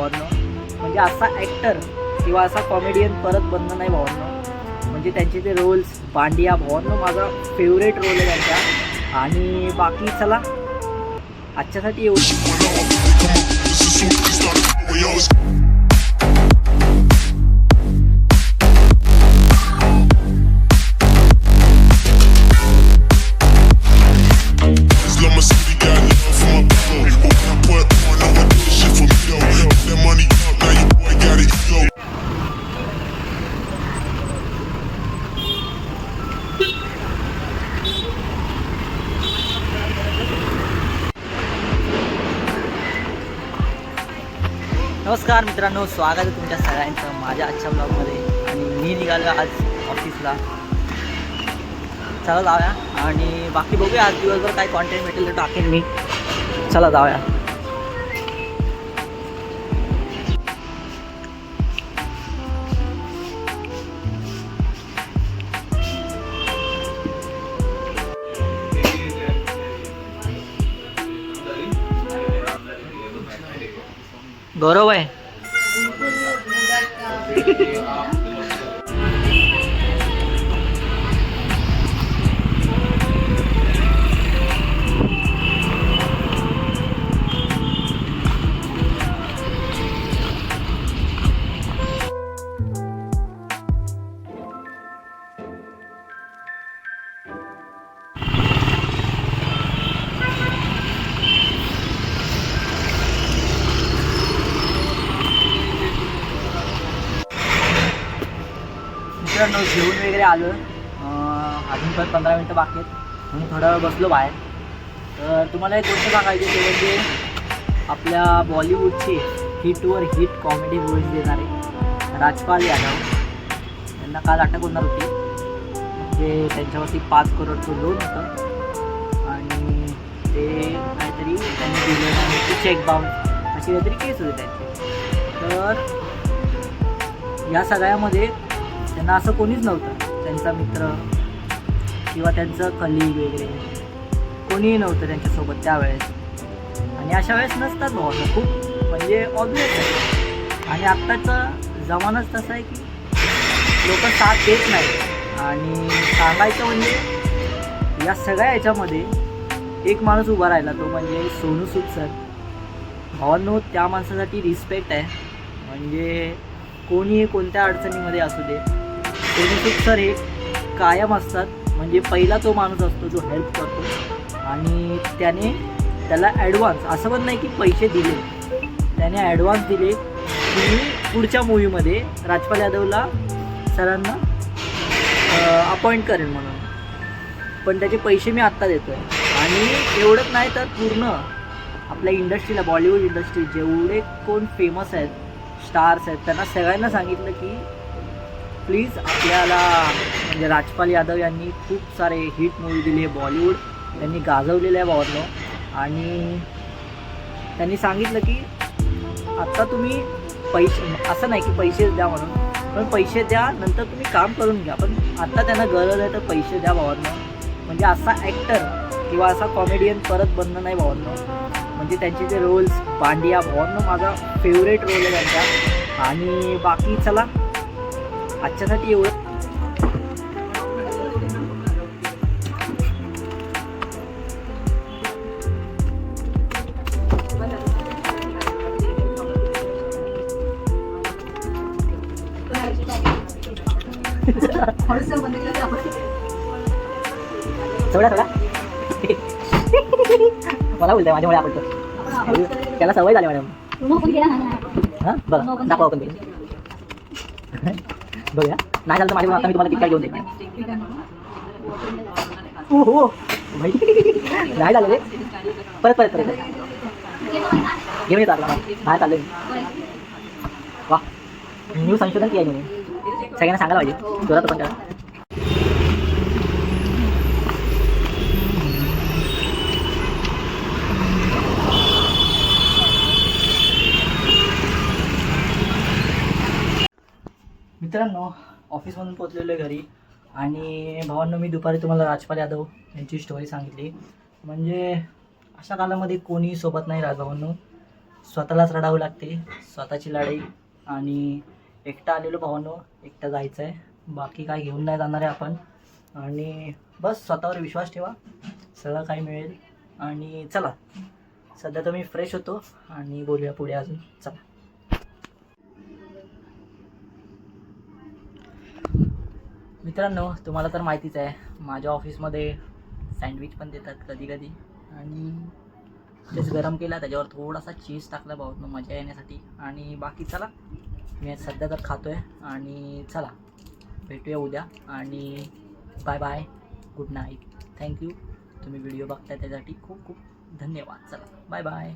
भावांनो. म्हणजे असा ॲक्टर किंवा असा कॉमेडियन परत बनणं नाही भावांनो. म्हणजे त्यांचे ते रोल्स बांडिया भावांनो माझा फेवरेट रोल आहे त्यांचा. आणि बाकी चला आजच्यासाठी एवढं. नमस्कार मित्रांनो, स्वागत आहे तुमच्या सगळ्यांचं माझ्या आजच्या ब्लॉगमध्ये. आणि मी निघालो आज ऑफिसला. चला जाऊया आणि बाकी बघूया आज दिवसभर काय कॉन्टेंट भेटेल तर टाकेन मी. चला जाऊया. गौरव आहे. मित्रांनो जेवून वगैरे आलो. अजून पण 15 मिनटं बाकी आहेत म्हणून थोडा वेळ बसलो बाहेर. तर तुम्हाला एक गोष्ट सांगायची ते म्हणजे आपल्या बॉलिवूडचे हिटवर हिट कॉमेडी मूवीज देणारे राजपाल यादव यांना काल अटक होणार होती. म्हणजे त्यांच्यावरती 5 करोडचं लोन होतं आणि ते काहीतरी त्यांनी दिलं नाही, चेक बाउन्स अशी काहीतरी केस होती त्यांची. तर या सगळ्यामध्ये त्यांना असं कोणीच नव्हतं, त्यांचा मित्र किंवा त्यांचं कलीग वगैरे कोणीही नव्हतं त्यांच्यासोबत त्यावेळेस. आणि अशा वेळेस नसतात भावना खूप, म्हणजे ऑब्वियस आहे. आणि आत्ताचा जमानाच तसा आहे की लोक साथ देत नाही. आणि सांगायचं म्हणजे या सगळ्या याच्यामध्ये एक माणूस उभा राहिला, तो म्हणजे सोनू सूद सर. भावांनो त्या माणसासाठी रिस्पेक्ट आहे. म्हणजे कोणीही कोणत्या अडचणीमध्ये असू दे, सोनू सूद सर हे कायम असतात. म्हणजे पहिला तो माणूस असतो जो हेल्प करतो. आणि त्याला ॲडव्हान्स असं पण नाही की पैसे दिले, त्याने ॲडव्हान्स दिले की मी पुढच्या मूवीमध्ये राजपाल यादवला सरांना अपॉइंट करेन म्हणून, पण त्याचे पैसे मी आत्ता देतो आहे. आणि एवढंच नाही तर पूर्ण आपल्या इंडस्ट्रीला, बॉलिवूड इंडस्ट्री जेवढे कोण फेमस आहेत, स्टार्स आहेत, त्यांना सगळ्यांना सांगितलं की प्लीज आपल्याला, म्हणजे राजपाल यादव यांनी खूप सारे हिट मूवी दिले, बॉलिवूड त्यांनी गाजवलेलं आहे भावांनो. आणि त्यांनी सांगितलं की आत्ता तुम्ही पैसे, असं नाही की पैसे द्या म्हणून, पण पैसे द्या नंतर तुम्ही काम करून घ्या, पण आत्ता त्यांना गरज आहे तर पैसे द्या भावांनो. म्हणजे असा ॲक्टर किंवा असा कॉमेडियन परत बनणं नाही भावांनो. म्हणजे त्यांचे ते रोल्स बांडिया भावांनो माझा फेवरेट रोल आहे त्यांचा. आणि बाकी चला आजच्यासाठी एवढं. थोडा मला बोलतोय माझ्यामुळे आवडतो, त्याला सवय झाली मॅडम. हां बघा दाखवा आपण बघूया. नाही झालं तर माझ्या आता मी तुम्हाला किती घेऊन देईन. हो नाही झालं रे, परत घेऊन येतो आपला. नाही चाललं वा, न्यू संशोधन केलं आहे मी. सगळ्यांना सांगायला पाहिजे जोरात पण करा. मित्रांनो ऑफिसमधून पोचलेलो घरी. आणि भावांनो मी दुपारी तुम्हाला राजपाल यादव यांची स्टोरी सांगितली. म्हणजे अशा कालामध्ये कोणी सोबत नाही राहत भावांनो. स्वतःलाच रडावं लागते, स्वतःची लढाई. आणि एकटा आलेलो भावांनो, एकटा जायचं आहे, बाकी काय घेऊन नाही जाणार आहे आपण. आणि बस स्वतःवर विश्वास ठेवा, सगळं काही मिळेल. आणि चला, सध्या तर मी फ्रेश होतो आणि बोलूया पुढे अजून. चला. मित्रांनो, तुम्हाला तर माहितीच आहे, माझ्या ऑफिसमध्ये सँडविच पण देतात कधी कधी. आणि तेच गरम केला, त्याच्यावर थोडासा चीज टाकला भावांनो मजा येण्यासाठी. आणि बाकी चला, मी सध्या तर खातो आहे. आणि चला, भेटूया उद्या. आणि bye bye, good night, thank you. तुम्ही व्हिडिओ बघताय त्यासाठी खूप खूप धन्यवाद. चला, बाय बाय.